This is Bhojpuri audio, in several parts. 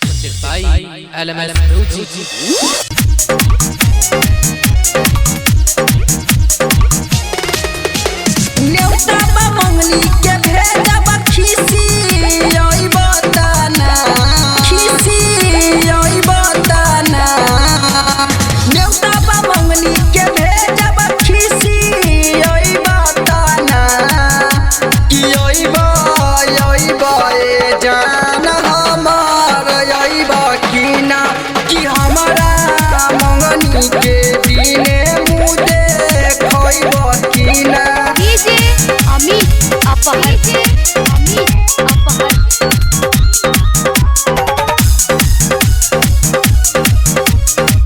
by LMS Music. न्योता मंगली के भेजब खिसी ओई बताना खिसी ओई बताना न्योता मंगली के भेजब खिसी ओई बताना कि ओई बाए जान हमार ओई बाकीना कि हमारा मंगनी के दिने मुझे खोई बाकीना अमित अपहर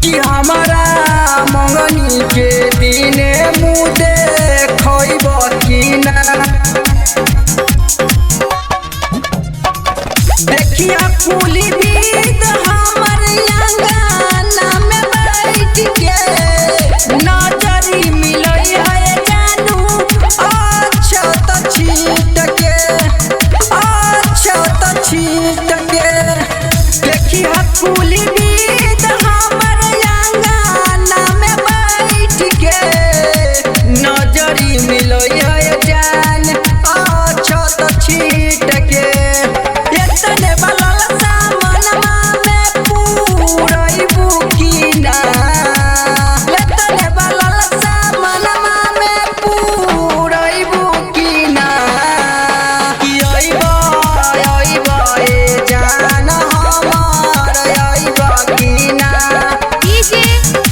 कि हमारा मंगनी के दिने मुझे खोइब कि ना देखिया फूली बीत हमर अंगना में बैठ के नजरी मिलई है जानू अच्छा त छीट के देखिया फूली बीत हमर अंगना में बैठ के नजरी मिलई है जान अच्छा त छीट के एतने बलल सामनमा में पूरई बुकीना एतने बलल सामनमा में पूरई बुकीना कि अइबा ए जान हमार अइबा कीना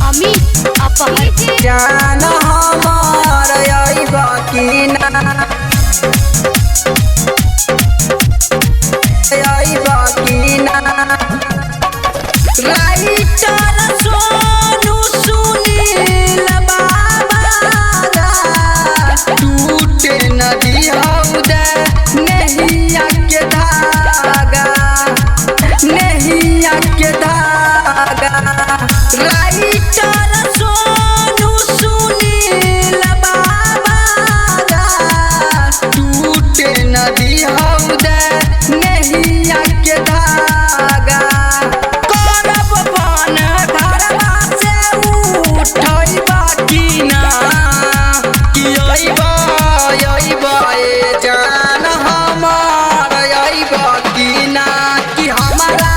अमित अपहर जान हमार अइबा कीना अइबा कीना राइटर सोनू सुनील बाबा टूटे नदी हौदे नहिया के धागा राइटर सोनू सुनील बाबा टूटे नदी हौदे नहिया के धागा करब बन घरवा से उठैबा कीना कि अइबा ए जान हमार अइबा कीना कि हमारा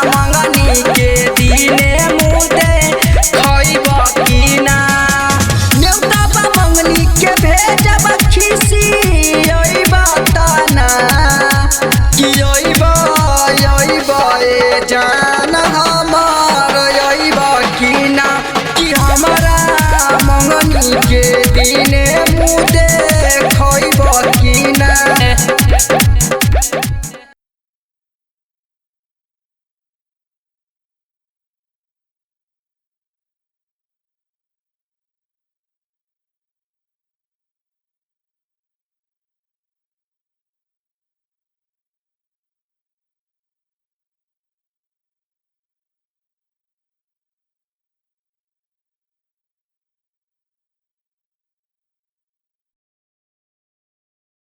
मंगनी के दिने मुझे खइबा कीना न्योता मंगनी के भेजब खिसी अइबा ताना कि अइबा ए जान